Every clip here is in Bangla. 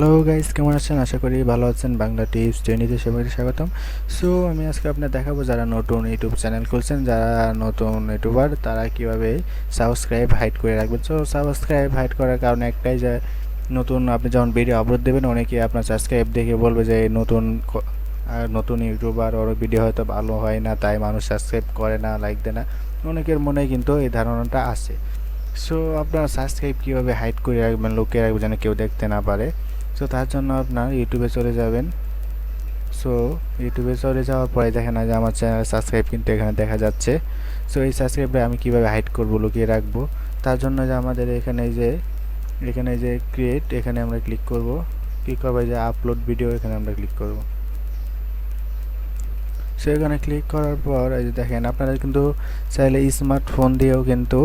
হ্যালো গাইস, কেমন আছেন? আশা করি ভালো আছেন। বাংলা টিপস ট্রেনিংতে সবাইকে স্বাগতম। সো আমি আজকে আপনাদের দেখাবো যারা নতুন ইউটিউব চ্যানেল খুলছেন, যারা নতুন ইউটিউবার তারা কিভাবে সাবস্ক্রাইব হাইড করে রাখবেন। সো সাবস্ক্রাইব হাইড করার কারণ একটাই যে নতুন আপনি যখন ভিডিও আপলোড দেবেন অনেকে আপনার সাবস্ক্রাইব দেখে বলবে যে নতুন ইউটিউবার ওর ভিডিও হয়তো ভালো হয় না, তাই মানুষ সাবস্ক্রাইব করে না, লাইক দেয় না। অনেকের মনে কিন্তু এই ধারণাটা আছে। সো আপনার সাবস্ক্রাইব কীভাবে হাইড করে রাখবেন, লুকিয়ে রাখবেন যেন কেউ দেখতে না পারে। সো তার জন্য আপনার ইউটিউবে চলে যাবেন। সো ইউটিউবে চলে যাওয়ার পরে দেখেন যে আমার চ্যানেল সাবস্ক্রাইব কিন্তু এখানে দেখা যাচ্ছে। সো এই সাবস্ক্রাইবটা আমি কিভাবে হাইড করব, লুকিয়ে রাখবো, তার জন্য যে আমাদের এখানে যে ক্রিয়েট, এখানে আমরা ক্লিক করব। ক্লিক করবো যে আপলোড ভিডিও, এখানে আমরা ক্লিক করব। সো এখানে ক্লিক করার পর এই যে দেখেন আপনারা কিন্তু চাইলে স্মার্টফোন দিয়েও কিন্তু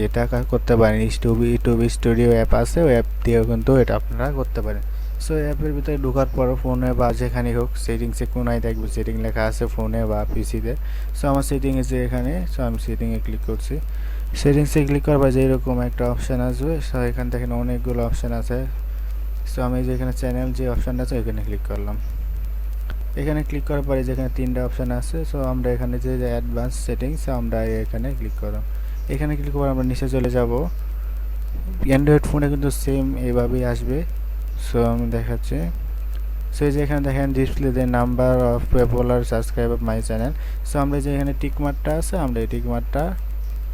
এটা করতে পারেন। ইউটিউব স্টুডিও অ্যাপ আছে, ওই অ্যাপ দিয়েও কিন্তু এটা আপনারা করতে পারেন। সো অ্যাপের ভিতরে ঢোকার পর ফোনে বা যেখানে হোক সেটিংসে কোনায় দেখবে সেটিং লেখা আছে ফোনে বা পিসিতে। সো আমার সেটিং আছে এখানে। সো আমি সেটিংয়ে ক্লিক করছি। সেটিংসে ক্লিক করার পর যে এরকম একটা অপশান আসবে। সো এখান থেকে অনেকগুলো অপশান আছে। সো আমি যে এখানে চ্যানেল যে অপশানটা আছে এখানে ক্লিক করলাম। এখানে ক্লিক করার পরে যেখানে তিনটা অপশান আছে, সো আমরা এখানে যে অ্যাডভান্স সেটিংস আমরা এখানে ক্লিক করলাম। এখানে ক্লিক করে আমরা নিচে চলে যাব। অ্যান্ড্রয়েড ফোনে কিন্তু সেম এইভাবেই আসবে। সো আমি দেখাচ্ছি। সো এই যে এখানে দেখেন display the number of popular subscribe of my channel. So আমরা যে এখানে টিকমার্কটা আছে আমরা এই টিকমার্কটা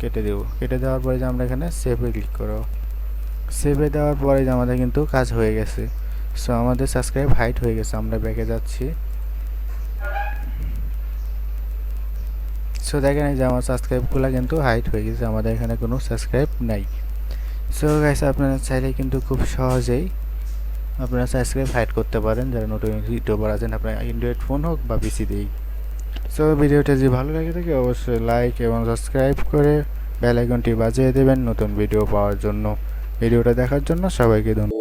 কেটে দেব। কেটে দেওয়ার পরে যে আমরা এখানে সেভে ক্লিক করব। সেভে দেওয়ার পরে যে আমাদের কিন্তু কাজ হয়ে গেছে। সো আমাদের সাবস্ক্রাইব হাইড হয়ে গেছে। আমরা ব্যাকে যাচ্ছি। সো দেখেন যে আমার সাবস্ক্রাইবগুলো কিন্তু হাইড হয়ে গেছে, আমাদের এখানে কোনো সাবস্ক্রাইব নাই। সো গাইস, আপনারা চাইলে কিন্তু খুব সহজেই আপনারা সাবস্ক্রাইব হাইড করতে পারেন যারা নতুন ইউটিউবার আছেন, আপনার অ্যান্ড্রয়েড ফোন হোক বা পিসিতেই। সো ভিডিওটা যদি ভালো লাগে থাকে অবশ্যই লাইক এবং সাবস্ক্রাইব করে বেল আইকনটি বাজিয়ে দেবেন নতুন ভিডিও পাওয়ার জন্য। ভিডিওটা দেখার জন্য সবাইকে ধন্যবাদ।